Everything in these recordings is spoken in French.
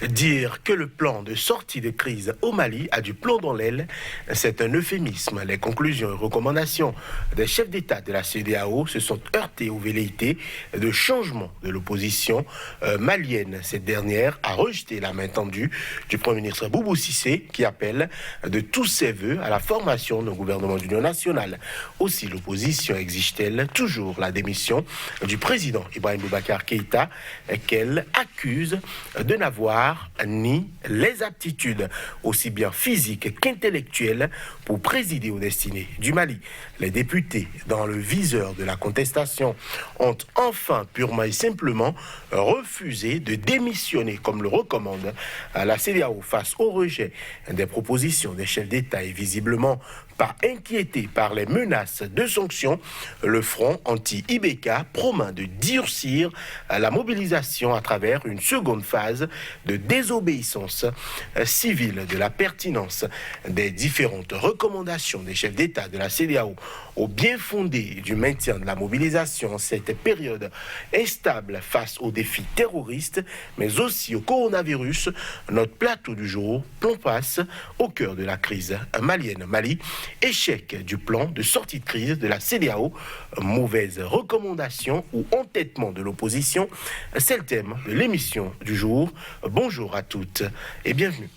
Dire que le plan de sortie de crise au Mali a du plomb dans l'aile, c'est un euphémisme. Les conclusions et recommandations des chefs d'État de la CEDEAO se sont heurtées aux velléités de changement de l'opposition malienne. Cette dernière a rejeté la main tendue du Premier ministre Boubou Cissé qui appelle de tous ses voeux à la formation d'un gouvernement d'union nationale. Aussi, l'opposition exige-t-elle toujours la démission du président Ibrahim Boubacar Keïta qu'elle accuse de n'avoir ni les aptitudes, aussi bien physiques qu'intellectuelles, pour présider aux destinées du Mali. Les députés, dans le viseur de la contestation, ont enfin purement et simplement refusé de démissionner, comme le recommande la CEDEAO face au rejet des propositions des chefs d'État et visiblement pas inquiété par les menaces de sanctions. Le front anti-Ibeka promet de durcir la mobilisation à travers une seconde phase de désobéissance civile. De la pertinence des différentes recommandations des chefs d'État de la CEDEAO au bien fondé du maintien de la mobilisation en cette période instable face aux défis terroristes, mais aussi au coronavirus, notre plateau du jour plomb passe au cœur de la crise malienne. Mali, échec du plan de sortie de crise de la CEDEAO, mauvaise recommandation ou entêtement de l'opposition, c'est le thème de l'émission du jour. Bonjour à toutes et bienvenue.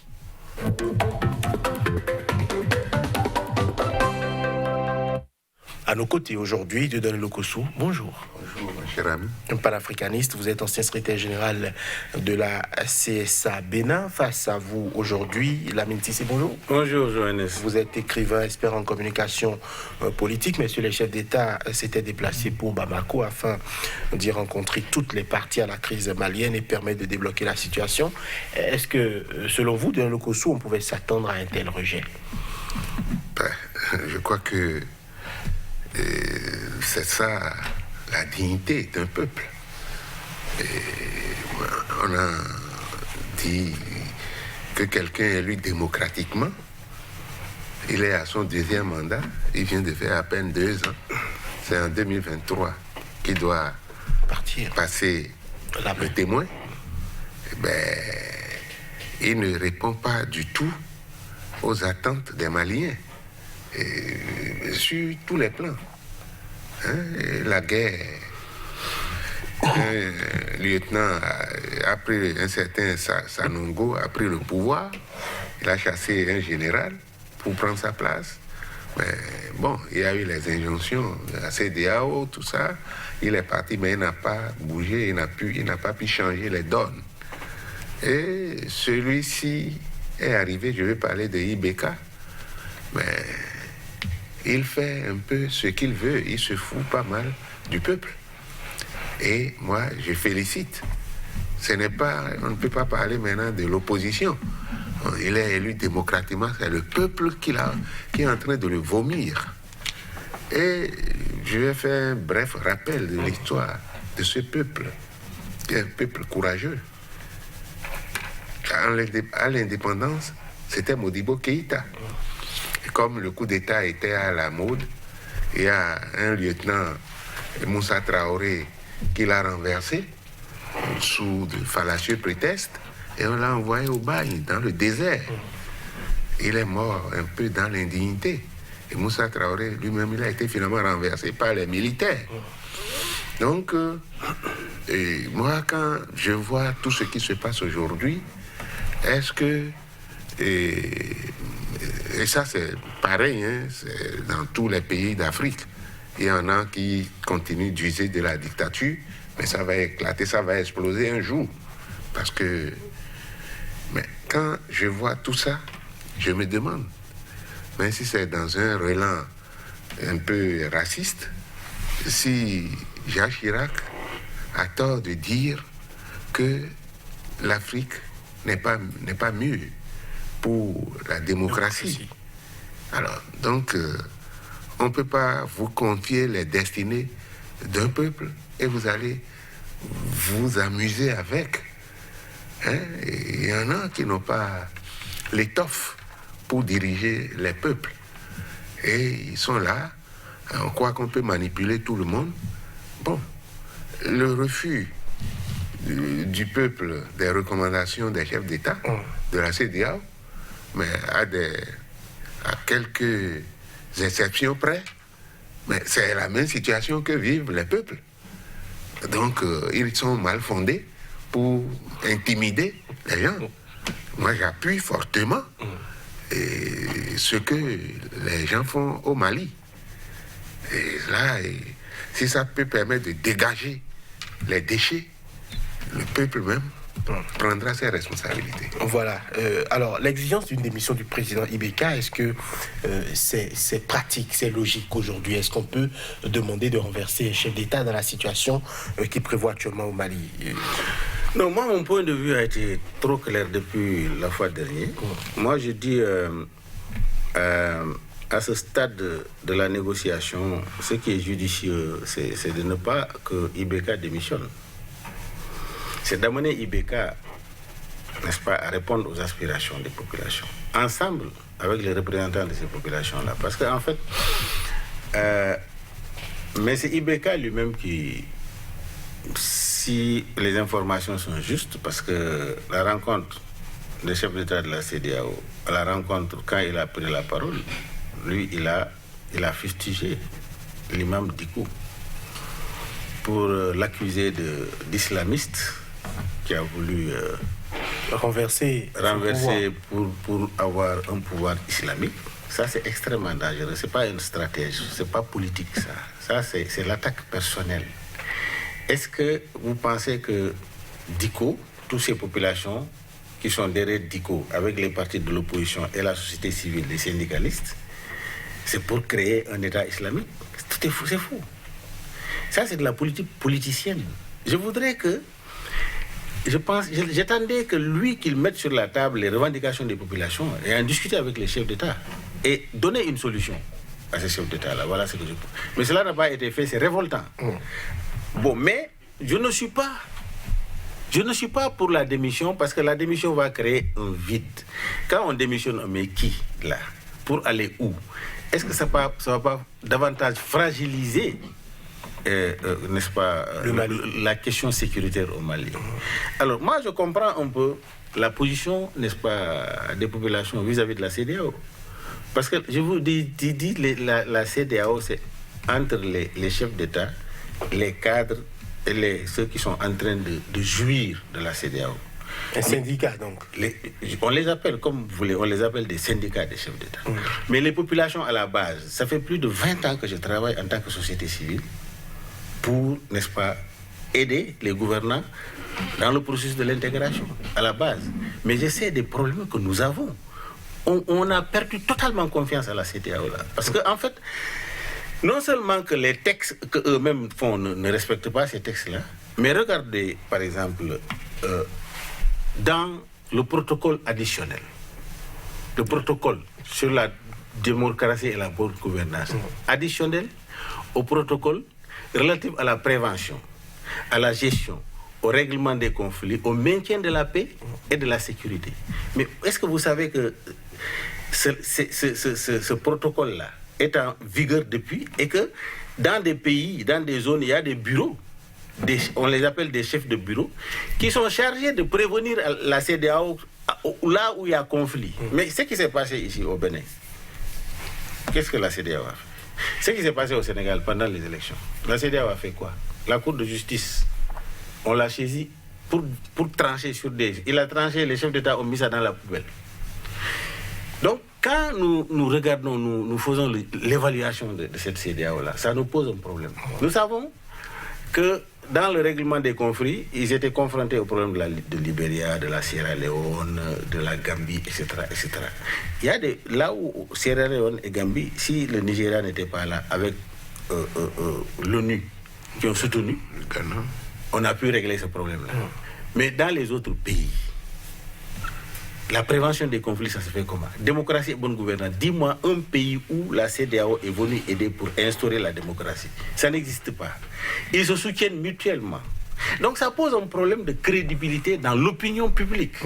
À nos côtés aujourd'hui, Dieudonné Lokossou, bonjour. Bonjour, mon cher ami. Un panafricaniste, vous êtes ancien secrétaire général de la CSA Bénin. Face à vous aujourd'hui, Lamine Tissé, bonjour. Bonjour, Johannes. Vous êtes écrivain, expert en communication politique. Messieurs les chefs d'État s'étaient déplacés pour Bamako afin d'y rencontrer toutes les parties à la crise malienne et permettre de débloquer la situation. Est-ce que, selon vous, Dieudonné Lokossou, on pouvait s'attendre à un tel rejet? Je crois que c'est ça la dignité d'un peuple. Et on a dit que quelqu'un est élu démocratiquement, il est à son deuxième mandat, il vient de faire à peine 2 ans. C'est en 2023 qu'il doit passer le témoin. Il ne répond pas du tout aux attentes des Maliens. Sur tous les plans. La guerre, un lieutenant a pris un certain Sanongo, a pris le pouvoir, il a chassé un général pour prendre sa place. Mais bon, il y a eu les injonctions de la CEDEAO, tout ça. Il est parti, mais il n'a pas bougé, il n'a pas pu changer les donnes. Et celui-ci est arrivé, je vais parler de Ibeka, mais il fait un peu ce qu'il veut, il se fout pas mal du peuple. Et moi, je félicite. On ne peut pas parler maintenant de l'opposition. Il est élu démocratiquement, c'est le peuple qui est en train de le vomir. Et je vais faire un bref rappel de l'histoire de ce peuple, qui est un peuple courageux. À l'indépendance, c'était Modibo Keïta. Comme le coup d'État était à la mode, il y a un lieutenant, Moussa Traoré, qui l'a renversé sous de fallacieux prétextes et on l'a envoyé au bagne, dans le désert. Il est mort un peu dans l'indignité. Et Moussa Traoré, lui-même, il a été finalement renversé par les militaires. Donc, moi, quand je vois tout ce qui se passe aujourd'hui, est-ce que... Et ça, c'est pareil, c'est dans tous les pays d'Afrique. Il y en a qui continuent d'user de la dictature, mais ça va éclater, ça va exploser un jour. Parce que... Mais quand je vois tout ça, je me demande, même si c'est dans un relan un peu raciste, si Jacques Chirac a tort de dire que l'Afrique n'est pas mûre pour la démocratie. Alors, donc, on ne peut pas vous confier les destinées d'un peuple et vous allez vous amuser avec. Il y en a qui n'ont pas l'étoffe pour diriger les peuples. Et ils sont là, on croit qu'on peut manipuler tout le monde. Bon, le refus du peuple des recommandations des chefs d'État de la CEDEAO, mais à quelques exceptions près, mais c'est la même situation que vivent les peuples. Donc, ils sont mal fondés pour intimider les gens. Moi, j'appuie fortement ce que les gens font au Mali. Et là, si ça peut permettre de dégager les déchets, le peuple même prendra ses responsabilités. Voilà. Alors, l'exigence d'une démission du président Ibeka, est-ce que c'est pratique, c'est logique aujourd'hui? Est-ce qu'on peut demander de renverser un chef d'État dans la situation qui prévoit actuellement au Mali? Non, moi, mon point de vue a été trop clair depuis la fois dernière. Moi, je dis, à ce stade de la négociation, ce qui est judicieux, c'est de ne pas que Ibeka démissionne. C'est d'amener Ibeka, n'est-ce pas, à répondre aux aspirations des populations, ensemble avec les représentants de ces populations-là. Parce qu'en fait, mais c'est Ibeka lui-même qui, si les informations sont justes, parce que la rencontre des chefs d'État de la CEDEAO, à la rencontre, quand il a pris la parole, lui, il a fustigé l'imam Dicko pour l'accuser d'islamiste qui a voulu renverser pour avoir un pouvoir islamique. Ça, c'est extrêmement dangereux. C'est pas une stratégie, c'est pas politique, ça. Ça, c'est l'attaque personnelle. Est-ce que vous pensez que Dicko, toutes ces populations qui sont derrière Dicko, avec les partis de l'opposition et la société civile, les syndicalistes, c'est pour créer un État islamique? Tout est fou, c'est fou. Ça, c'est de la politique politicienne. Je voudrais que, j'attendais que lui, qu'il mette sur la table les revendications des populations et en discuter avec les chefs d'État et donner une solution à ces chefs d'État-là. Voilà ce que je pense. Mais cela n'a pas été fait, c'est révoltant. Bon, mais je ne suis pas pour la démission, parce que la démission va créer un vide. Quand on démissionne, on met qui, là? Pour aller où? Est-ce que ça va pas davantage fragiliser, n'est-ce pas, la question sécuritaire au Mali? Alors, moi, je comprends un peu la position, n'est-ce pas, des populations vis-à-vis de la CEDEAO. Parce que, je vous dis la CEDEAO, c'est entre les chefs d'État, les cadres et ceux qui sont en train de jouir de la CEDEAO. Un syndicat, donc. On les appelle, comme vous voulez, on les appelle des syndicats des chefs d'État. Mais les populations à la base, ça fait plus de 20 ans que je travaille en tant que société civile pour, n'est-ce pas, aider les gouvernants dans le processus de l'intégration, à la base. Mais je sais des problèmes que nous avons. On a perdu totalement confiance à la CEDEAO, là. Parce qu'en fait, non seulement que les textes qu'eux-mêmes font ne respectent pas ces textes-là, mais regardez, par exemple, dans le protocole additionnel, le protocole sur la démocratie et la bonne gouvernance, additionnel au protocole relatif à la prévention, à la gestion, au règlement des conflits, au maintien de la paix et de la sécurité. Mais est-ce que vous savez que ce protocole-là est en vigueur depuis, et que dans des pays, dans des zones, il y a des bureaux, on les appelle des chefs de bureau, qui sont chargés de prévenir la CEDEAO là où il y a conflit. Mais ce qui s'est passé ici au Bénin, qu'est-ce que la CEDEAO a fait? Ce qui s'est passé au Sénégal pendant les élections, la CEDEAO a fait quoi? La Cour de justice, on l'a saisi pour trancher sur des... Il a tranché, les chefs d'État ont mis ça dans la poubelle. Donc, quand nous regardons, nous faisons l'évaluation de cette CEDEAO-là, ça nous pose un problème. Nous savons que dans le règlement des conflits, ils étaient confrontés au problème de Libéria, de la Sierra Leone, de la Gambie, etc. etc. Il y a là où Sierra Leone et Gambie, si le Nigeria n'était pas là, avec l'ONU qui ont soutenu, on a pu régler ce problème-là. Mais dans les autres pays, la prévention des conflits, ça se fait comment? Démocratie et bonne gouvernance. Dis-moi un pays où la CEDEAO est venue aider pour instaurer la démocratie. Ça n'existe pas. Ils se soutiennent mutuellement. Donc ça pose un problème de crédibilité dans l'opinion publique.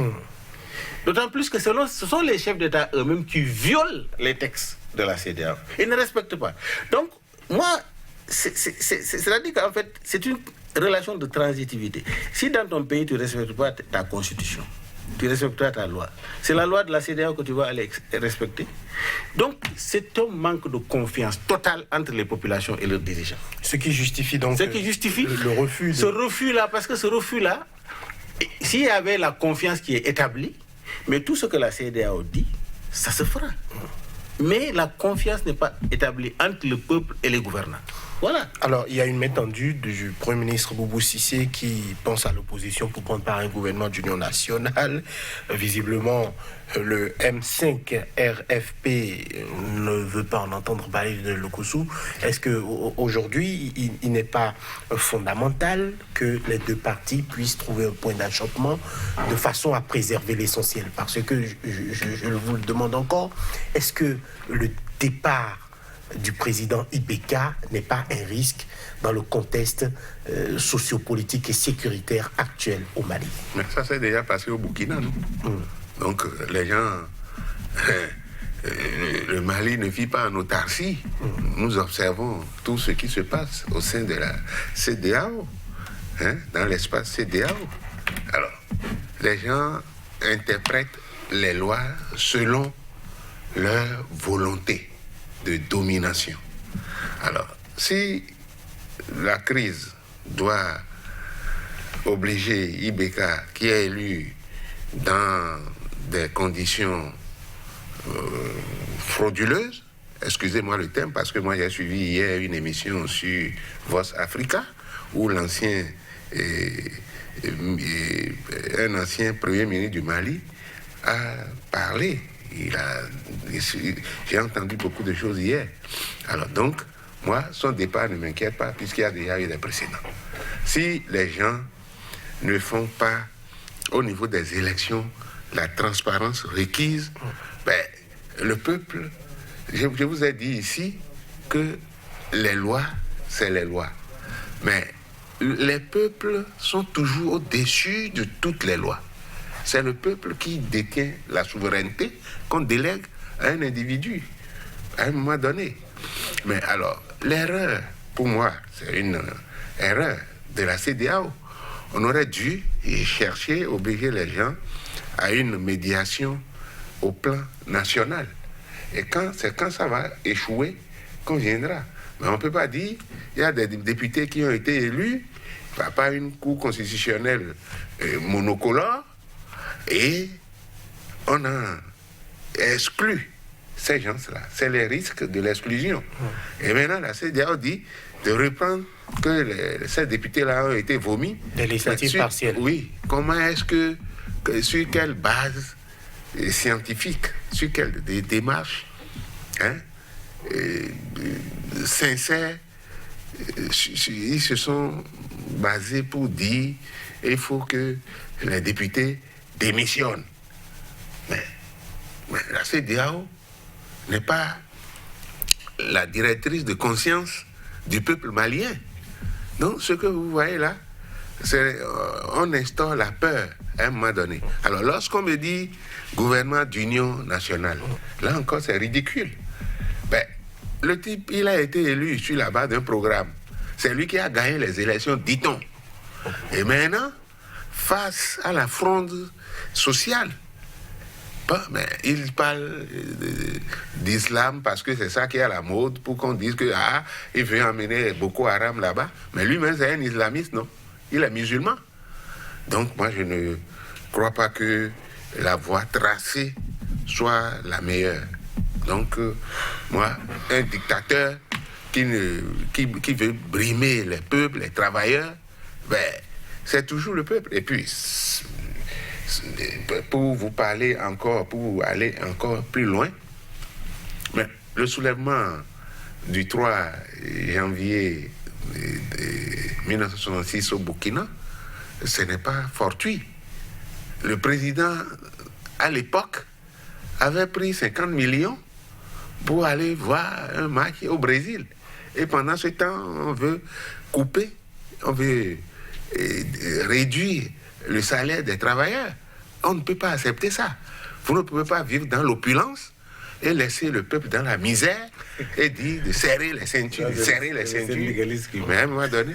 D'autant plus que ce sont les chefs d'État eux-mêmes qui violent les textes de la CEDEAO. Ils ne respectent pas. Donc, moi, c'est-à-dire qu'en fait, c'est une relation de transitivité. Si dans ton pays, tu ne respectes pas ta constitution, tu ne respectes pas ta loi, c'est la loi de la CEDEAO que tu vas aller respecter. Donc, c'est un manque de confiance totale entre les populations et leurs dirigeants. Ce qui justifie donc le refus. Ce refus-là, parce que ce refus-là, s'il y avait la confiance qui est établie, mais tout ce que la CEDEAO dit, ça se fera. Mais la confiance n'est pas établie entre le peuple et les gouvernants. Voilà. Alors, il y a une main tendue du Premier ministre Boubou Cissé qui pense à l'opposition pour prendre part à un gouvernement d'union nationale. Visiblement, le M5 RFP ne veut pas en entendre parler de Lokossou. Est-ce qu'aujourd'hui, il n'est pas fondamental que les deux partis puissent trouver un point d'achoppement de façon à préserver l'essentiel? Parce que, je vous le demande encore, est-ce que le départ du président IBK n'est pas un risque dans le contexte sociopolitique et sécuritaire actuel au Mali? Mais ça s'est déjà passé au Burkina, non? Donc les gens, le Mali ne vit pas en autarcie. Nous observons tout ce qui se passe au sein de la CEDEAO, dans l'espace CEDEAO. Alors, les gens interprètent les lois selon leur volonté de domination. Alors, si la crise doit obliger IBK, qui est élu dans des conditions frauduleuses, excusez-moi le terme, parce que moi j'ai suivi hier une émission sur Vox Africa, où un ancien premier ministre du Mali a parlé. J'ai entendu beaucoup de choses hier. Alors donc, moi, son départ ne m'inquiète pas, puisqu'il y a déjà eu des précédents. Si les gens ne font pas, au niveau des élections, la transparence requise, le peuple, je vous ai dit ici que les lois, c'est les lois. Mais les peuples sont toujours au-dessus de toutes les lois. C'est le peuple qui détient la souveraineté qu'on délègue à un individu à un moment donné. Mais alors, l'erreur, pour moi, c'est une erreur de la CEDEAO. On aurait dû chercher, obliger les gens à une médiation au plan national. Et c'est quand ça va échouer qu'on viendra. Mais on ne peut pas dire, il y a des députés qui ont été élus par une cour constitutionnelle monocolore, et on a exclu ces gens-là. C'est les risques de l'exclusion. Et maintenant, la CEDEAO dit de reprendre que ces députés-là ont été vomis. Des législatives partielles. Oui. Comment est-ce que sur quelle base scientifique, sur quelle démarche sincère, ils se sont basés pour dire qu'il faut que les députés démissionnent. Mais la CEDEAO n'est pas la directrice de conscience du peuple malien. Donc, ce que vous voyez là, c'est on instaure la peur à un moment donné. Alors, lorsqu'on me dit gouvernement d'union nationale, là encore, c'est ridicule. Le type, il a été élu sur la base d'un programme. C'est lui qui a gagné les élections, dit-on. Et maintenant, face à la fronde sociale, mais il parle d'islam parce que c'est ça qui est à la mode, pour qu'on dise que il veut emmener Boko Haram là-bas. Mais lui-même, c'est un islamiste, non? Il est musulman. Donc, moi, je ne crois pas que la voie tracée soit la meilleure. Donc, moi, un dictateur qui veut brimer les peuples, les travailleurs, c'est toujours le peuple. Et puis, pour vous parler encore, pour aller encore plus loin, mais le soulèvement du 3 janvier 1966 au Burkina, ce n'est pas fortuit. Le président, à l'époque, avait pris 50 millions pour aller voir un match au Brésil. Et pendant ce temps, on veut couper, on veut réduire le salaire des travailleurs. On ne peut pas accepter ça. Vous ne pouvez pas vivre dans l'opulence et laisser le peuple dans la misère et dire de serrer les ceintures, de serrer les ceintures. Mais à un moment donné,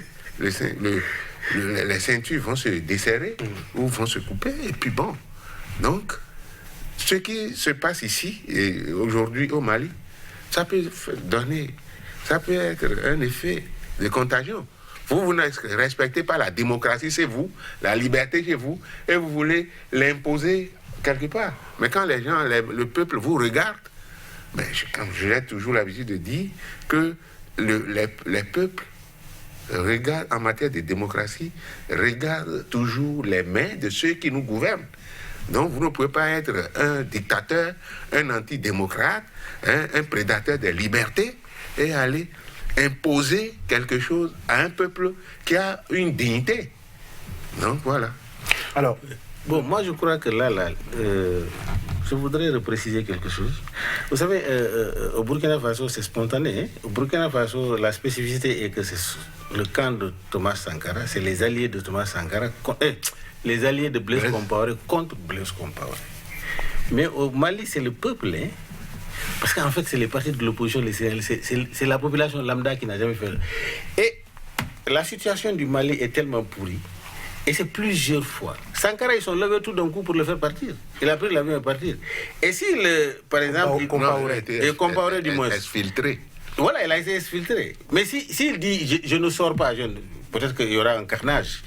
les ceintures vont se desserrer ou vont se couper, et puis bon. Donc, ce qui se passe ici, et aujourd'hui au Mali, ça peut être un effet de contagion. Vous ne respectez pas la démocratie, c'est vous, la liberté chez vous, et vous voulez l'imposer quelque part. Mais quand les gens, le peuple vous regarde, j'ai toujours l'habitude de dire que les peuples regardent, en matière de démocratie, regardent toujours les mains de ceux qui nous gouvernent. Donc vous ne pouvez pas être un dictateur, un antidémocrate, un prédateur des libertés et aller imposer quelque chose à un peuple qui a une dignité. Donc voilà. Alors, bon, moi je crois que là, je voudrais repréciser quelque chose. Vous savez, au Burkina Faso, c'est spontané. Hein? Au Burkina Faso, la spécificité est que c'est le camp de Thomas Sankara, c'est les alliés de Thomas Sankara, les alliés de Blaise Compaoré contre Blaise Compaoré. Mais au Mali, c'est le peuple, hein? Parce qu'en fait, c'est les partis de l'opposition, c'est la population lambda qui n'a jamais fait. Et la situation du Mali est tellement pourrie. Et c'est plusieurs fois. Sankara, ils sont levés tout d'un coup pour le faire partir. Il a pris l'avion et partir. Et si, par exemple, Compaoré du moins. Exfiltré. Voilà, il a été exfiltré. Mais s'il dit je ne sors pas, peut-être qu'il y aura un carnage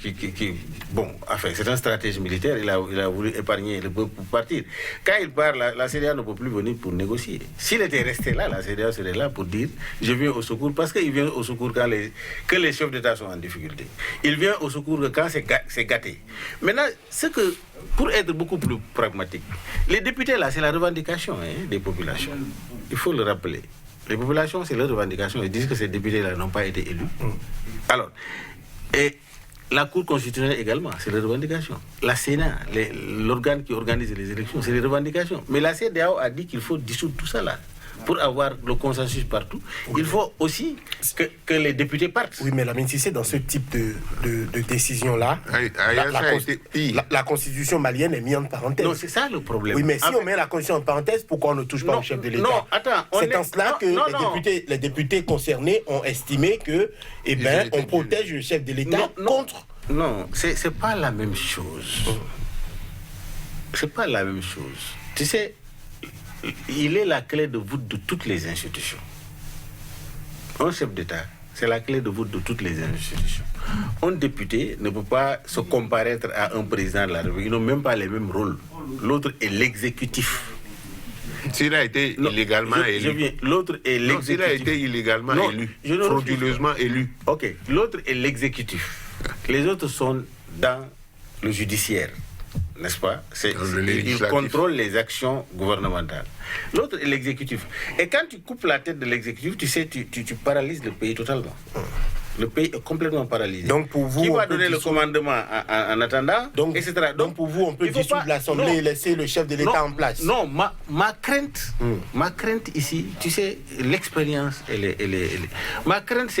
bon, enfin, c'est une stratégie militaire, il a voulu épargner le peuple pour partir. Quand il part, la CEDEAO ne peut plus venir pour négocier. S'il était resté là, la CEDEAO serait là pour dire je viens au secours, parce qu'il vient au secours que les chefs d'État sont en difficulté. Il vient au secours quand c'est gâté. Maintenant, pour être beaucoup plus pragmatique, les députés là, c'est la revendication des populations. Il faut le rappeler. Les populations, c'est leur revendication. Ils disent que ces députés-là n'ont pas été élus. Alors, et la Cour constitutionnelle également, c'est les revendications. La Sénat, l'organe qui organise les élections, c'est les revendications. Mais la CEDEAO a dit qu'il faut dissoudre tout ça là. Pour avoir le consensus partout, il faut aussi que les députés partent. Oui, mais Lamine Cissé, dans ce type de décision-là, la constitution malienne est mise en parenthèse. Non, c'est ça le problème. Oui, mais si on met la constitution en parenthèse, pourquoi on ne touche pas au chef de l'État? Non, attends. C'est en cela que les députés concernés ont estimé que, on protège le chef de l'État contre... Non, c'est pas la même chose. C'est pas la même chose. Tu sais, il est la clé de voûte de toutes les institutions. Un chef d'État, c'est la clé de voûte de toutes les institutions. Un député ne peut pas se comparaître à un président de la République. Ils n'ont même pas les mêmes rôles. L'autre est l'exécutif. S'il a été illégalement élu. L'autre est l'exécutif. S'il a été illégalement élu, frauduleusement élu. Ok, l'autre est l'exécutif. Les autres sont dans le judiciaire. N'est-ce pas? Il contrôle les actions gouvernementales. L'autre est l'exécutif. Et quand tu coupes la tête de l'exécutif, tu sais, tu paralyses le pays totalement. Le pays est complètement paralysé. Donc pour vous, qui va donner le commandement en attendant, etc. Donc pour vous, on peut dissoudre l'Assemblée et laisser le chef de l'État en place. Non, ma crainte ici, tu sais, l'expérience, ma crainte,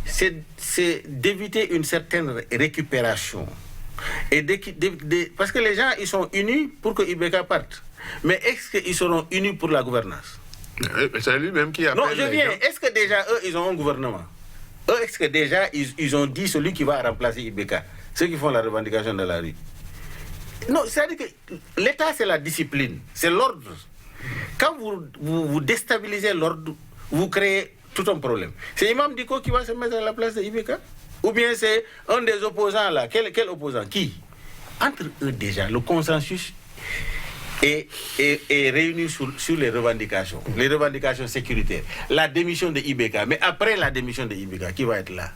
c'est d'éviter une certaine récupération. Et parce que les gens, ils sont unis pour que Ibeka parte. Mais est-ce qu'ils seront unis pour la gouvernance? C'est lui-même qui appelle. Non, je viens. Est-ce que déjà, eux, ils ont un gouvernement? Eux, est-ce que déjà, ils ont dit celui qui va remplacer Ibeka? Ceux qui font la revendication dans la rue. Non, c'est-à-dire que l'État, c'est la discipline, c'est l'ordre. Quand vous déstabilisez l'ordre, vous créez tout un problème. C'est Imam Diko qui va se mettre à la place de Ibeka? Ou bien c'est un des opposants là? Quel opposant? Qui? Entre eux déjà, le consensus est réuni sur les revendications sécuritaires. La démission de Ibeka. Mais après la démission de Ibeka, qui va être là?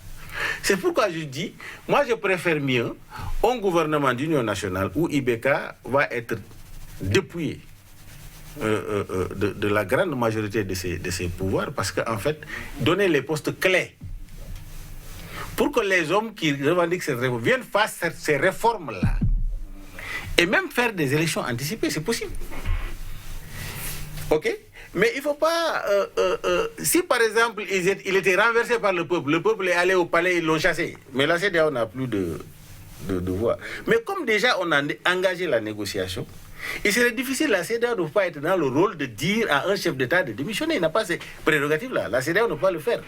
C'est pourquoi je dis, moi je préfère mieux un gouvernement d'union nationale où Ibeka va être dépouillé de la grande majorité de ses pouvoirs, parce qu'en fait, donner les postes clés pour que les hommes qui revendiquent cette réforme viennent faire ces réformes-là. Et même faire des élections anticipées, c'est possible. Ok? Mais il ne faut pas... si par exemple, il était renversé par le peuple est allé au palais, ils l'ont chassé. Mais la CEDEAO n'a plus de voix. Mais comme déjà on a engagé la négociation, il serait difficile, la CEDEAO ne peut pas être dans le rôle de dire à un chef d'État de démissionner. Il n'a pas ces prérogatives-là. La CEDEAO ne peut pas le faire.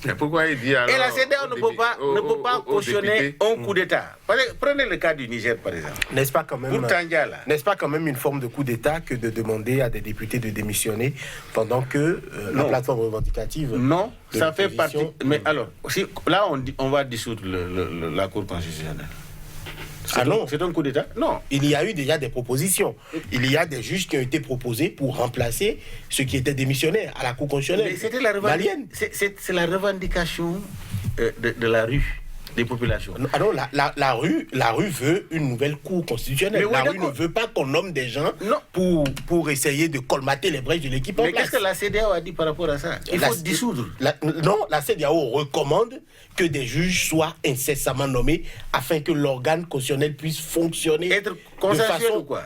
Mais pourquoi il dit alors... Et la CEDEAO ne peut pas cautionner un coup d'État. Prenez le cas du Niger, par exemple. N'est-ce pas quand même, pour Tandja, là. N'est-ce pas quand même une forme de coup d'État que de demander à des députés de démissionner pendant que la plateforme revendicative... Non, ça fait partie... Mais alors, là, on va dissoudre la Cour constitutionnelle. Ah non. C'est un coup d'État? Non. Il y a eu déjà des propositions. Il y a des juges qui ont été proposés pour remplacer ceux qui étaient démissionnaires à la Cour constitutionnelle. Mais c'était c'est la revendication de la rue, des populations. Ah non, la rue veut une nouvelle Cour constitutionnelle. Mais oui, la rue ne veut pas qu'on nomme des gens pour essayer de colmater les brèches de l'équipe en place. Mais qu'est-ce que la CEDEAO a dit par rapport à ça? Il faut dissoudre. Non, la CEDEAO recommande que des juges soient incessamment nommés afin que l'organe constitutionnel puisse fonctionner. Être consensuel de façon ou quoi?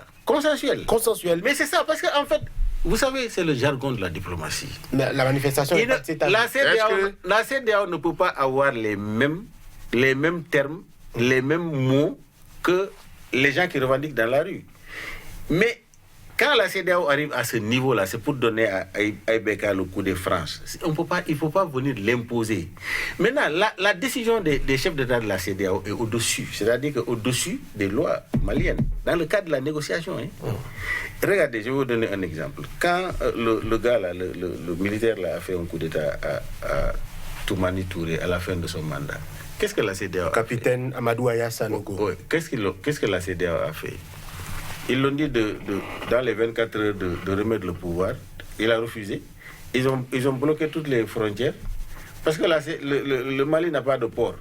Consensuel. Mais c'est ça, parce qu'en fait, vous savez, c'est le jargon de la diplomatie. La manifestation est acceptable. La CEDEAO ne peut pas avoir les mêmes termes, les mêmes mots que les gens qui revendiquent dans la rue. Mais quand la CEDEAO arrive à ce niveau-là, c'est pour donner à Ibeka le coup de France. Il ne faut pas venir l'imposer. Maintenant, la décision des chefs d'État de la CEDEAO est au-dessus, c'est-à-dire qu'au-dessus des lois maliennes, dans le cadre de la négociation. Regardez, je vais vous donner un exemple. Quand le gars, là, le militaire, là, a fait un coup d'État à Toumani Touré à la fin de son mandat, qu'est-ce que la CEDEAO Capitaine Amadou Aya Sanogo. Oui. Qu'est-ce que la CEDEAO a fait? Ils l'ont dit dans les 24 heures de remettre le pouvoir. Il a refusé. Ils ont bloqué toutes les frontières parce que le Mali n'a pas de port.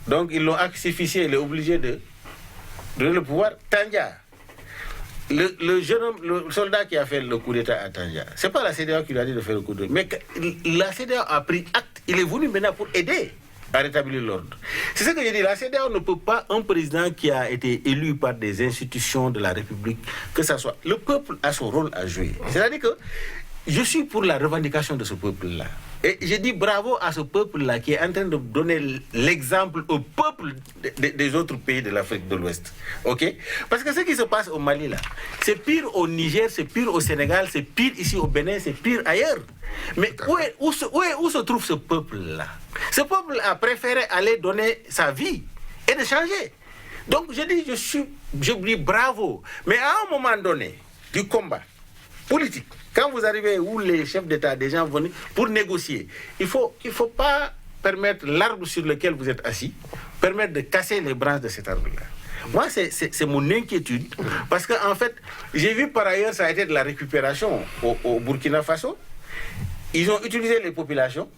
Donc ils l'ont asphyxié. Il est obligé de donner le pouvoir. Tandja, le jeune homme, le soldat qui a fait le coup d'État à Tandja, c'est pas la CEDEAO qui lui a dit de faire le coup d'État. Mais la CEDEAO a pris acte. Il est venu maintenant pour aider à rétablir l'ordre. C'est ce que j'ai dit. La CEDEAO ne peut pas, un président qui a été élu par des institutions de la République, que ça soit... Le peuple a son rôle à jouer. C'est-à-dire que je suis pour la revendication de ce peuple-là. Et je dis bravo à ce peuple-là qui est en train de donner l'exemple au peuple des autres pays de l'Afrique de l'Ouest. OK? Parce que ce qui se passe au Mali, là, c'est pire au Niger, c'est pire au Sénégal, c'est pire ici au Bénin, c'est pire ailleurs. Mais où se trouve ce peuple-là? Ce peuple a préféré aller donner sa vie et de changer. Donc je dis, je dis bravo. Mais à un moment donné du combat politique, quand vous arrivez où les chefs d'État, des gens venus pour négocier, il faut pas permettre l'arbre sur lequel vous êtes assis, permettre de casser les branches de cet arbre-là. Moi, c'est mon inquiétude, parce qu'en fait, j'ai vu par ailleurs, ça a été de la récupération au Burkina Faso. Ils ont utilisé les populations,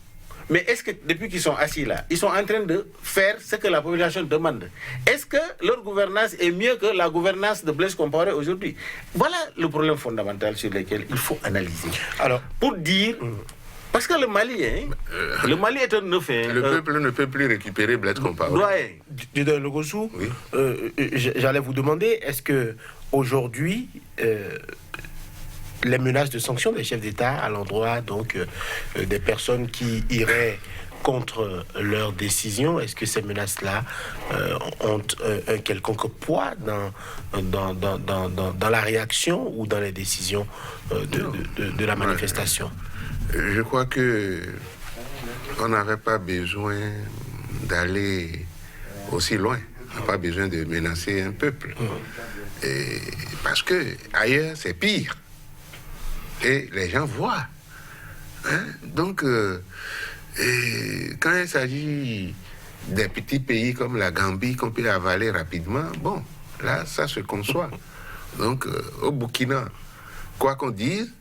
mais est-ce que depuis qu'ils sont assis là, ils sont en train de faire ce que la population demande? Est-ce que leur gouvernance est mieux que la gouvernance de Blaise Compaoré aujourd'hui? Voilà le problème fondamental sur lequel il faut analyser. Alors, pour dire... Parce que le Mali est un neuf. Le peuple ne peut plus récupérer Blaise Compaoré. Dieudonné Logossou, j'allais vous demander, est-ce que aujourd'hui les menaces de sanctions des chefs d'État à l'endroit donc des personnes qui iraient contre leurs décisions, est-ce que ces menaces-là ont un quelconque poids dans la réaction ou dans les décisions de la manifestation? Je crois que on n'avait pas besoin d'aller aussi loin. On n'a pas besoin de menacer un peuple. Parce que ailleurs, c'est pire. Et les gens voient. Donc, quand il s'agit des petits pays comme la Gambie qu'on peut avaler rapidement, bon, là, ça se conçoit. Donc, au Burkina, quoi qu'on dise,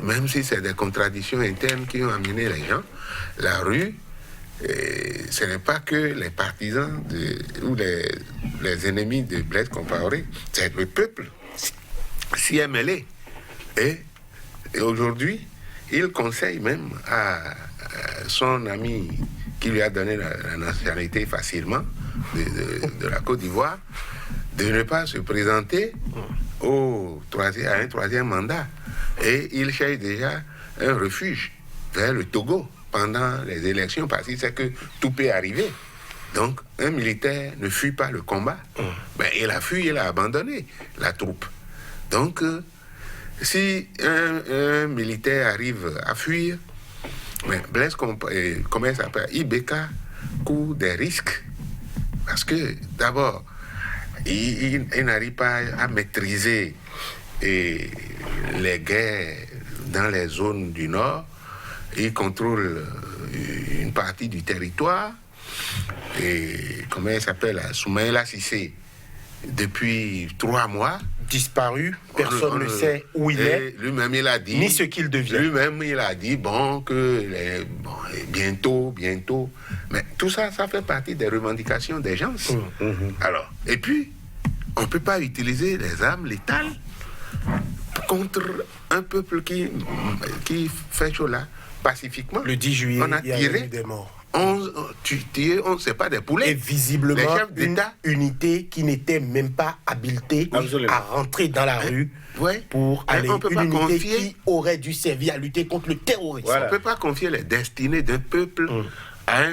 même si c'est des contradictions internes qui ont amené les gens, la rue, ce n'est pas que les partisans ou les ennemis de Blaise Compaoré, c'est le peuple s'y est mêlé. Et aujourd'hui, il conseille même à son ami qui lui a donné la nationalité facilement de la Côte d'Ivoire de ne pas se présenter à un troisième mandat. Et il cherche déjà un refuge vers le Togo pendant les élections, parce qu'il sait que tout peut arriver. Donc, un militaire ne fuit pas le combat. Il a fui, il a abandonné la troupe. Donc, si un militaire arrive à fuir, Mais Blaise, comment il s'appelle, Ibeka court des risques. Parce que, d'abord, il n'arrive pas à maîtriser les guerres dans les zones du Nord. Il contrôle une partie du territoire. Et comment il s'appelle, Soumaïla Cissé, depuis 3 mois. Disparu, personne ne sait où il est. Lui-même, il a dit. Ni ce qu'il devient. Lui-même, il a dit, bientôt. Mais tout ça, ça fait partie des revendications des gens. Alors, et puis, on ne peut pas utiliser les armes létales contre un peuple qui fait cela pacifiquement. Le 10 juillet, on a tiré des morts. On ne sait pas des poulets. Et visiblement, une unité qui n'était même pas habilitée à rentrer dans la rue pour aller. Une unité qui aurait dû servir à lutter contre le terrorisme. Voilà. On ne peut pas confier les destinées d'un peuple à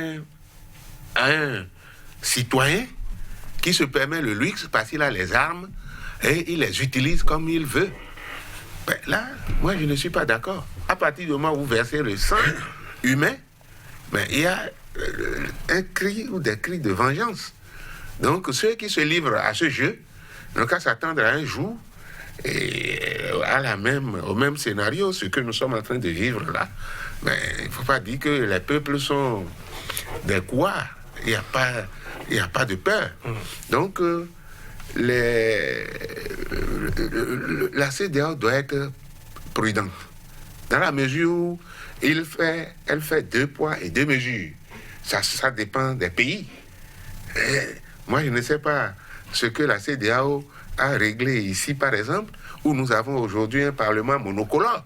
un citoyen qui se permet le luxe parce qu'il a les armes et il les utilise comme il veut. Ben là, moi, je ne suis pas d'accord. À partir du moment où vous versez le sang humain, mais il y a un cri ou des cris de vengeance. Donc, ceux qui se livrent à ce jeu n'ont qu'à s'attendre à un jour et au même scénario, ce que nous sommes en train de vivre là. Mais il ne faut pas dire que les peuples sont des couards. Il n'y a pas de peur. Donc, la CEDEAO doit être prudente. Dans la mesure où elle fait 2 poids et 2 mesures. Ça dépend des pays. Et moi, je ne sais pas ce que la CEDEAO a réglé ici, par exemple, où nous avons aujourd'hui un parlement monocolore.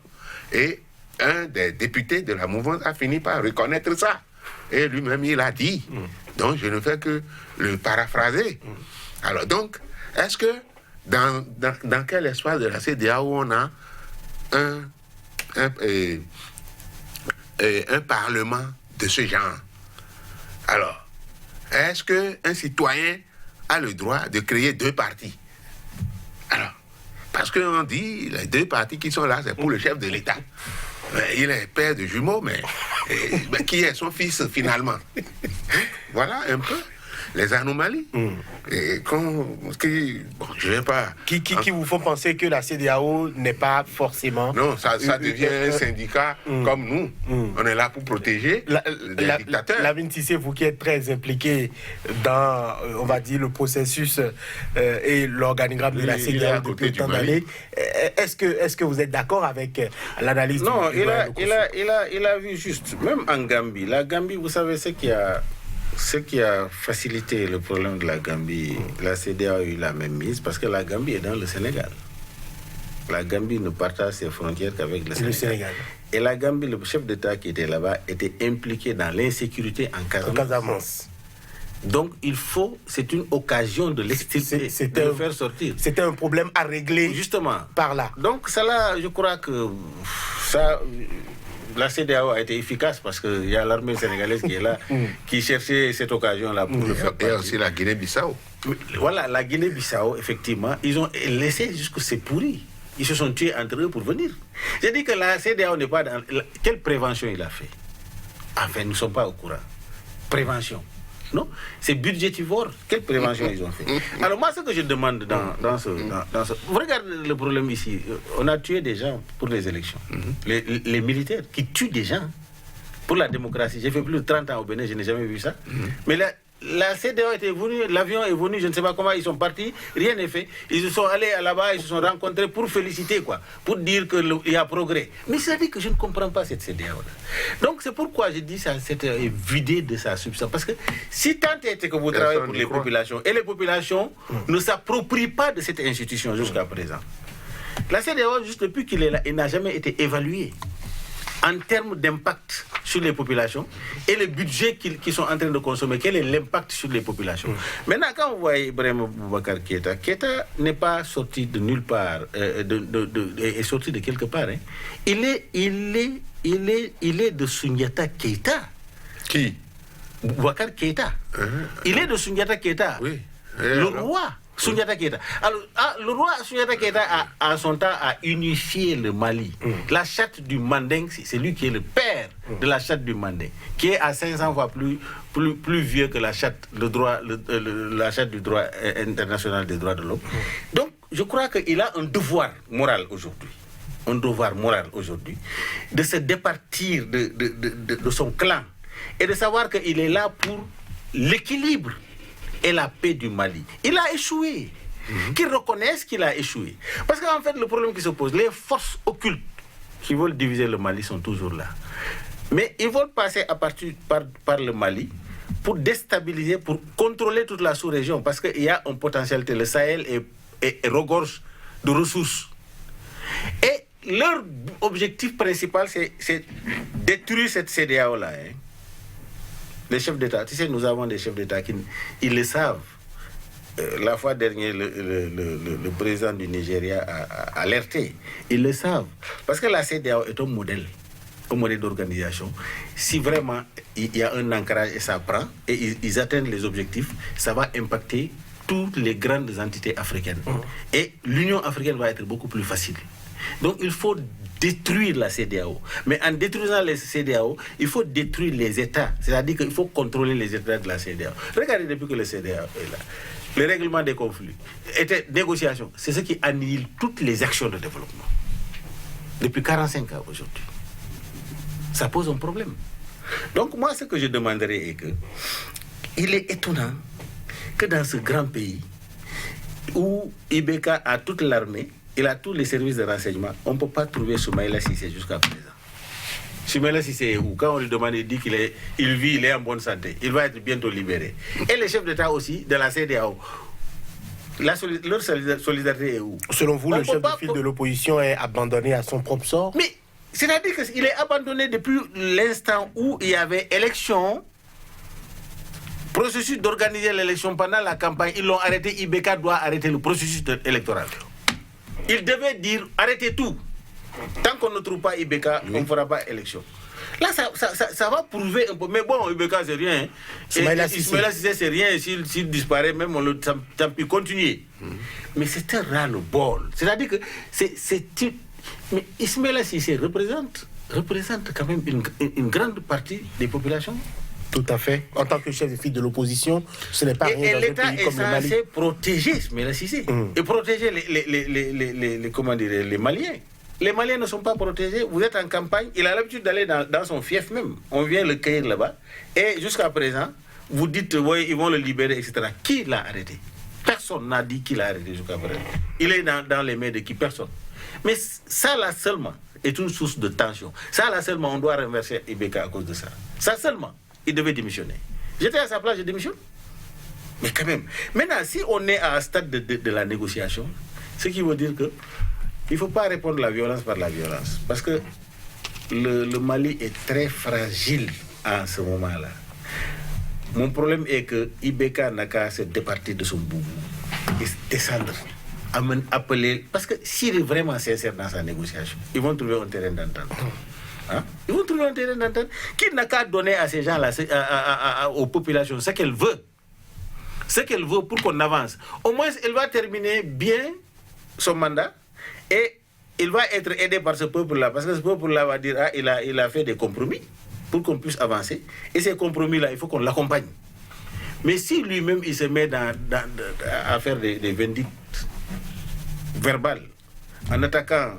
Et un des députés de la mouvance a fini par reconnaître ça. Et lui-même, il a dit. Donc, je ne fais que le paraphraser. Alors, donc, est-ce que dans quel espace de la CEDEAO on a un parlement de ce genre? Alors, est-ce qu'un citoyen a le droit de créer 2 partis? Alors, parce qu'on dit, les 2 partis qui sont là, c'est pour le chef de l'État. Il est père de jumeaux, mais qui est son fils finalement? Voilà un peu les anomalies. Je vais pas... Qui vous font penser que la CEDEAO n'est pas forcément... Non, ça devient un syndicat comme nous. On est là pour protéger les dictateurs. Lamine Cissé, vous qui êtes très impliqué dans, on va dire, le processus et l'organigramme de la CEDEAO depuis tant d'années, est-ce que vous êtes d'accord avec l'analyse? Non, il a vu juste, même en Gambie. La Gambie, vous savez ce qui a facilité le problème de la Gambie, la CEDEAO a eu la même mise parce que la Gambie est dans le Sénégal. La Gambie ne partage ses frontières qu'avec le Sénégal. Et la Gambie, le chef d'État qui était là-bas, était impliqué dans l'insécurité en Casamance. Donc c'est une occasion de l'extirper, de le faire sortir. C'était un problème à régler justement par là. Donc ça là, je crois que la CEDEAO a été efficace parce qu'il y a l'armée sénégalaise qui est là, qui cherchait cette occasion-là pour le faire. Et aussi la Guinée-Bissau. Voilà, la Guinée-Bissau, effectivement, ils ont laissé jusqu'à c'est pourri. Ils se sont tués entre eux pour venir. J'ai dit que la CEDEAO n'est pas dans... Quelle prévention il a fait? Enfin, nous ne sommes pas au courant. Prévention. Non, c'est budgétivore. Quelle prévention ils ont fait? Alors moi, ce que je demande dans ce... Vous regardez le problème ici. On a tué des gens pour les élections. Les militaires qui tuent des gens pour la démocratie. J'ai fait plus de 30 ans au Bénin, je n'ai jamais vu ça. Mais la CEDEAO était venue, l'avion est venu, je ne sais pas comment, ils sont partis, rien n'est fait. Ils se sont allés là-bas, ils se sont rencontrés pour féliciter, quoi, pour dire qu'il y a progrès. Mais ça dit que je ne comprends pas cette CEDEAO-là. Donc c'est pourquoi je dis ça, c'est vidé de sa substance. Parce que si tant est que vous travaillez pour les populations, et les populations ne s'approprient pas de cette institution jusqu'à présent, la CEDEAO, juste depuis qu'il est là, il n'a jamais été évalué en termes d'impact sur les populations et les budgets qu'ils sont en train de consommer, quel est l'impact sur les populations. Maintenant, quand vous voyez Ibrahim Boubacar Keïta n'est pas sorti de nulle part, est sorti de quelque part. Hein. Il est de Soundiata Keïta. Qui? Boubacar Keïta. Il est de Soundiata Keïta. Oui. Le roi. Soundiata Keïta. Alors, le roi Soundiata Keïta, à son temps, a unifié le Mali. La charte du Manding, c'est lui qui est le père de la charte du Manding, qui est à 500 fois plus vieux que la charte, la charte du droit international des droits de l'homme. Donc, je crois qu'il a un devoir moral aujourd'hui. De se départir de son clan et de savoir qu'il est là pour l'équilibre et la paix du Mali. Il a échoué. Qu'il reconnaisse qu'il a échoué. Parce qu'en fait, le problème qui se pose, les forces occultes qui veulent diviser le Mali sont toujours là. Mais ils veulent passer à partir par le Mali pour déstabiliser, pour contrôler toute la sous-région, parce qu'il y a une potentialité. Le Sahel est regorge de ressources. Et leur objectif principal, c'est détruire cette CEDEAO-là. Les chefs d'État, tu sais, nous avons des chefs d'État qui ils le savent. La fois dernière, le président du Nigeria a alerté. Ils le savent. Parce que la CEDEAO est un modèle d'organisation. Si vraiment il y a un ancrage et ça prend, et ils atteignent les objectifs, ça va impacter toutes les grandes entités africaines. Et l'Union africaine va être beaucoup plus facile. Donc il faut détruire la CEDEAO. Mais en détruisant les CEDEAO, il faut détruire les États. C'est-à-dire qu'il faut contrôler les États de la CEDEAO. Regardez depuis que le CEDEAO est là. Le règlement des conflits, négociation, c'est ce qui annihile toutes les actions de développement. Depuis 45 ans aujourd'hui. Ça pose un problème. Donc moi, ce que je demanderais est que il est étonnant que dans ce grand pays où Ibeka a toute l'armée, il a tous les services de renseignement, on ne peut pas trouver Soumaïla Cissé jusqu'à présent. Soumaïla Cissé est où? Quand on lui demande, il dit qu'il vit, il est en bonne santé. Il va être bientôt libéré. Et les chefs d'État aussi, de la CEDEAO, leur solidarité est où? Selon vous, le chef de file de l'opposition est abandonné à son propre sort? Mais c'est-à-dire qu'il est abandonné depuis l'instant où il y avait élection, processus d'organiser l'élection pendant la campagne, ils l'ont arrêté. Ibeka doit arrêter le processus électoral. Il devait dire arrêtez tout. Tant qu'on ne trouve pas Ibeka, on ne fera pas élection. Là, ça va prouver un peu. Mais bon, Ibeka, c'est rien. Ismaïla Cissé, c'est rien. S'il disparaît, même, tant pis, continuer. Mais c'est un ras-le-bol. C'est-à-dire que mais Ismaïla Cissé représente quand même une grande partie des populations. Tout à fait. En tant que chef de file de l'opposition, ce n'est pas rien dans un pays comme le Mali. L'État est censé protéger Ismaïla Cissé et protéger les Maliens. Les Maliens ne sont pas protégés. Vous êtes en campagne, il a l'habitude d'aller dans son fief même. On vient le cueillir là-bas. Et jusqu'à présent, vous dites, oui, ils vont le libérer, etc. Qui l'a arrêté? Personne n'a dit qui l'a arrêté jusqu'à présent. Il est dans les mains de qui? Personne. Mais ça là seulement est une source de tension. Ça là seulement, on doit renverser Ibeka à cause de ça. Ça seulement, il devait démissionner. J'étais à sa place, je démissionne. Mais quand même. Maintenant, si on est à un stade de la négociation, ce qui veut dire que il ne faut pas répondre à la violence par la violence. Parce que le Mali est très fragile en ce moment-là. Mon problème est que Ibeka n'a qu'à se départir de son boubou et descendre. Appeler. Parce que s'il est vraiment sincère dans sa négociation, ils vont trouver un terrain d'entente. Ils vont trouver un terrain d'entente qui n'a qu'à donner à ces gens-là, aux populations, ce qu'elles veulent. Ce qu'elles veulent pour qu'on avance. Au moins, elle va terminer bien son mandat. Et il va être aidé par ce peuple-là, parce que ce peuple-là va dire, il a fait des compromis pour qu'on puisse avancer. Et ces compromis-là, il faut qu'on l'accompagne. Mais si lui-même, il se met à faire des vindictes verbales, en attaquant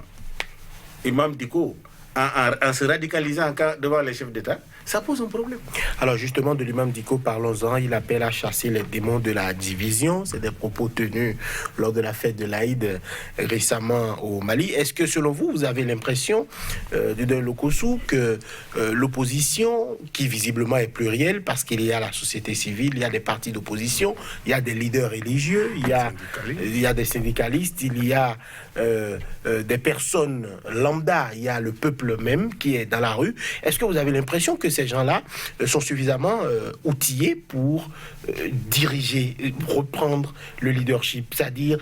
Imam Dicko, en se radicalisant devant les chefs d'État, ça pose un problème. Alors justement, de l'imam Dicko, parlons-en. Il appelle à chasser les démons de la division. C'est des propos tenus lors de la fête de l'Aïd récemment au Mali. Est-ce que selon vous, vous avez l'impression, de Lokossou, que l'opposition, qui visiblement est plurielle, parce qu'il y a la société civile, il y a des partis d'opposition, il y a des leaders religieux, il y a des syndicalistes, il y a des personnes lambda, il y a le peuple même qui est dans la rue. Est-ce que vous avez l'impression que ces gens-là sont suffisamment outillés pour diriger, reprendre le leadership, c'est-à-dire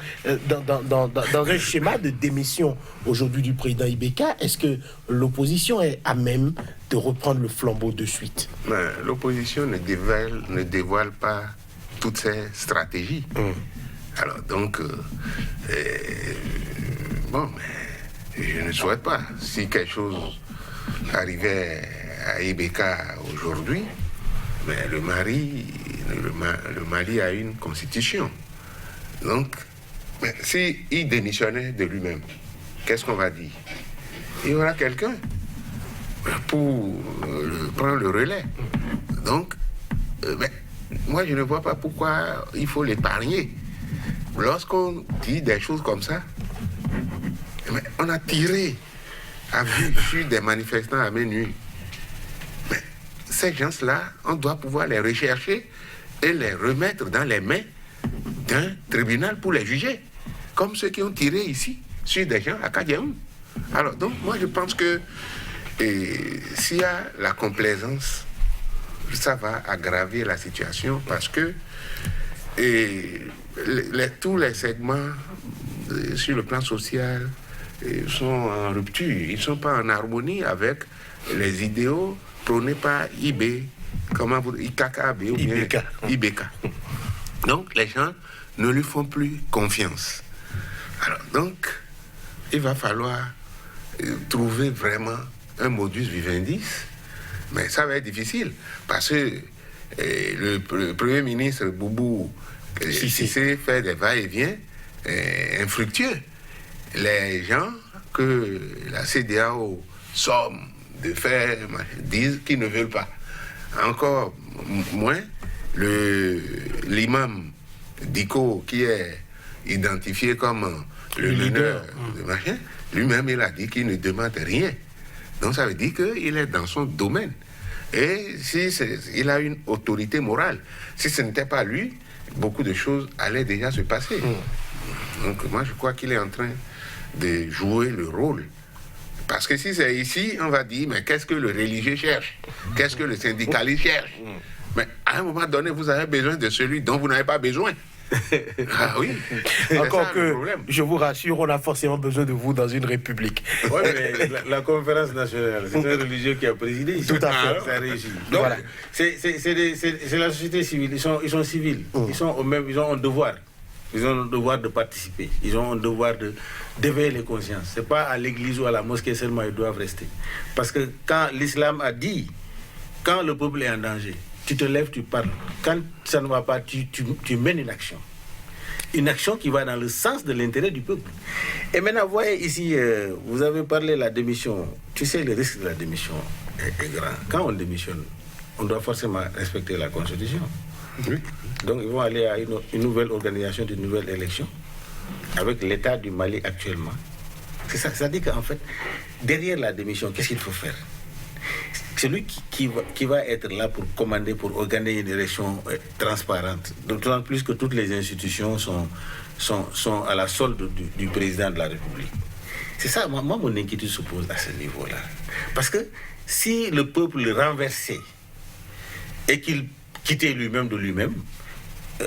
dans un schéma de démission aujourd'hui du président Ibeka, est-ce que l'opposition est à même de reprendre le flambeau de suite? L'opposition ne dévoile pas toutes ses stratégies. Alors donc, bon, mais je ne souhaite pas. Si quelque chose arrivait à Ibeka aujourd'hui, mais le Mali a une constitution. Donc, s'il démissionnait de lui-même, qu'est-ce qu'on va dire? Il y aura quelqu'un pour prendre le relais. Donc, moi, je ne vois pas pourquoi il faut l'épargner. Lorsqu'on dit des choses comme ça, on a tiré à vue sur des manifestants à main nue. Mais ces gens-là, on doit pouvoir les rechercher et les remettre dans les mains d'un tribunal pour les juger, comme ceux qui ont tiré ici sur des gens à Kadiaoum. Alors, donc, moi, je pense que s'il y a la complaisance, ça va aggraver la situation parce que tous les segments sur le plan social sont en rupture. Ils ne sont pas en harmonie avec les idéaux prônés par IKKB ou bien IBK. Donc, les gens ne lui font plus confiance. Alors, donc, il va falloir trouver vraiment un modus vivendi, mais ça va être difficile parce que le Premier ministre Boubou Cissé fait des va-et-vient infructueux. Les gens que la CEDEAO somme de faire disent qu'ils ne veulent pas. Encore moins l'imam Diko qui est identifié comme le meneur de machin, lui-même il a dit qu'il ne demande rien. Donc ça veut dire qu'il est dans son domaine. Et il a une autorité morale. Si ce n'était pas lui, beaucoup de choses allaient déjà se passer. Donc moi je crois qu'il est en train de jouer le rôle. Parce que si c'est ici, on va dire, mais qu'est-ce que le religieux cherche? Qu'est-ce que le syndicaliste cherche? Mais à un moment donné, vous avez besoin de celui dont vous n'avez pas besoin. Ah oui. Encore que, je vous rassure, on a forcément besoin de vous dans une république. Oui, mais la conférence nationale, c'est un religieux qui a présidé ici. Tout à fait. Ça réussit. Donc, voilà. C'est la société civile, ils sont civils. Ils ont un devoir. Ils ont le devoir de participer. Ils ont un devoir d'éveiller les consciences. Ce n'est pas à l'église ou à la mosquée seulement ils doivent rester. Parce que quand l'islam a dit, quand le peuple est en danger, tu te lèves, tu parles. Quand ça ne va pas, tu mènes une action. Une action qui va dans le sens de l'intérêt du peuple. Et maintenant, vous voyez ici, vous avez parlé de la démission. Tu sais, le risque de la démission est grand. Quand on démissionne, on doit forcément respecter la Constitution. Oui. Donc, ils vont aller à une nouvelle organisation, d'une nouvelle élection, avec l'État du Mali actuellement. C'est ça. Ça dit qu'en fait, derrière la démission, qu'est-ce qu'il faut faire? C'est lui qui va être là pour commander, pour organiser une élection transparente. D'autant plus que toutes les institutions sont à la solde du président de la République. C'est ça, moi, mon inquiétude se pose à ce niveau-là. Parce que si le peuple le renversait et qu'il quittait lui-même de lui-même,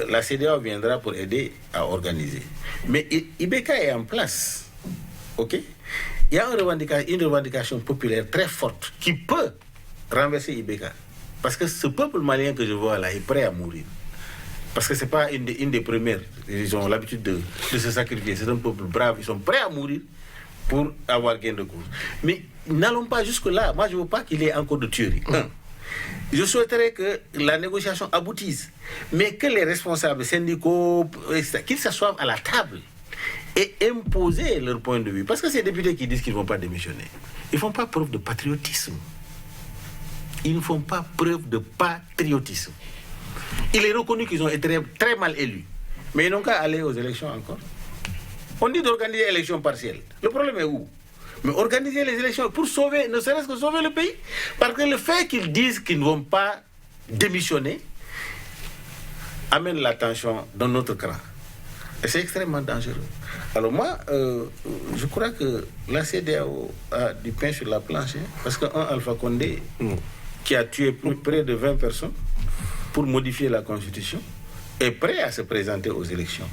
la CEDEAO viendra pour aider à organiser. Mais Ibeka est en place. OK? Il y a une revendication populaire très forte qui peut renverser Ibeka. Parce que ce peuple malien que je vois là est prêt à mourir. Parce que ce n'est pas une des premières. Ils ont l'habitude de se sacrifier. C'est un peuple brave. Ils sont prêts à mourir pour avoir gain de cause. Mais n'allons pas jusque-là. Moi, je ne veux pas qu'il y ait encore de tueries. Je souhaiterais que la négociation aboutisse. Mais que les responsables syndicaux, qu'ils s'assoient à la table et imposer leur point de vue. Parce que ces députés qui disent qu'ils ne vont pas démissionner, ils ne font pas preuve de patriotisme. Ils ne font pas preuve de patriotisme. Il est reconnu qu'ils ont été très mal élus. Mais ils n'ont qu'à aller aux élections encore. On dit d'organiser des élections partielles. Le problème est où? Mais organiser les élections pour sauver, ne serait-ce que sauver le pays. Parce que le fait qu'ils disent qu'ils ne vont pas démissionner amène la tension dans notre camp. Et c'est extrêmement dangereux. Alors moi, je crois que la CEDEAO a du pain sur la planche. Parce qu'un Alpha Condé qui a tué près de 20 personnes pour modifier la Constitution est prêt à se présenter aux élections.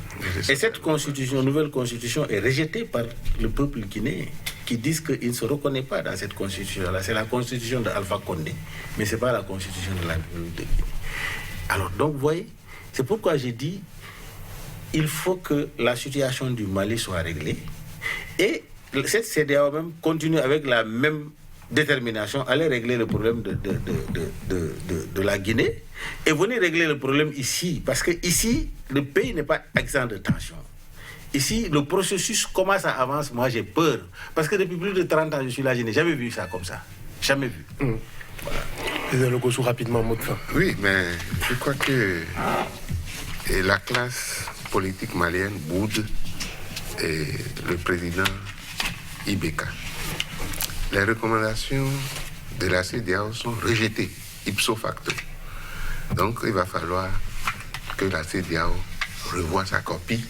Et cette constitution, nouvelle constitution, est rejetée par le peuple guinéen, qui disent qu'il ne se reconnaît pas dans cette constitution-là. C'est la constitution d'Alpha Condé, mais ce n'est pas la constitution de la République de Guinée. Alors, donc, vous voyez, c'est pourquoi j'ai dit, il faut que la situation du Mali soit réglée et cette CEDEAO même continue avec la même détermination à aller régler le problème de la Guinée et venir régler le problème ici. Parce que ici, le pays n'est pas exempt de tension. Ici, le processus commence à avancer. Moi, j'ai peur. Parce que depuis plus de 30 ans, je suis là, je n'ai jamais vu ça comme ça. Jamais vu. Voilà. Président Lokossou, rapidement, mot de fin. Oui, mais je crois que la classe politique malienne boude et le président Ibeka. Les recommandations de la CEDEAO sont rejetées, ipso facto. Donc, il va falloir que la CEDEAO revoie sa copie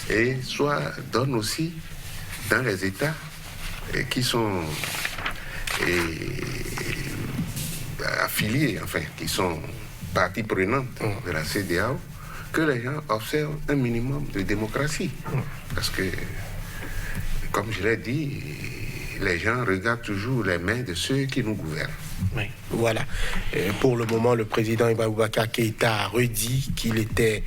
et donne aussi dans les États qui sont affiliés, enfin, qui sont partie prenante de la CEDEAO, que les gens observent un minimum de démocratie. Parce que, comme je l'ai dit, les gens regardent toujours les mains de ceux qui nous gouvernent. Oui, voilà. Pour le moment, le président Ibrahim Boubacar Keïta a redit qu'il était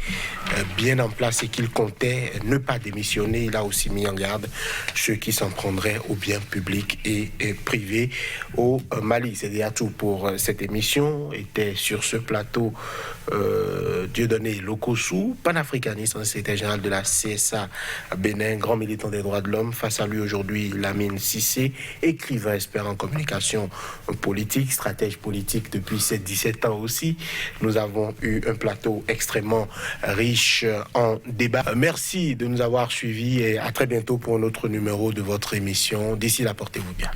bien en place et qu'il comptait ne pas démissionner. Il a aussi mis en garde ceux qui s'en prendraient aux biens publics et privés au Mali. C'est déjà tout pour cette émission. Était sur ce plateau Dieudonné Lokossou, panafricaniste, secrétaire général de la CSA Bénin, grand militant des droits de l'homme. Face à lui aujourd'hui, Lamine Cissé, écrivain expert en communication politique, stratège politique depuis ses 17 ans aussi. Nous avons eu un plateau extrêmement riche en débat. Merci de nous avoir suivis et à très bientôt pour un autre numéro de votre émission. D'ici là, portez-vous bien.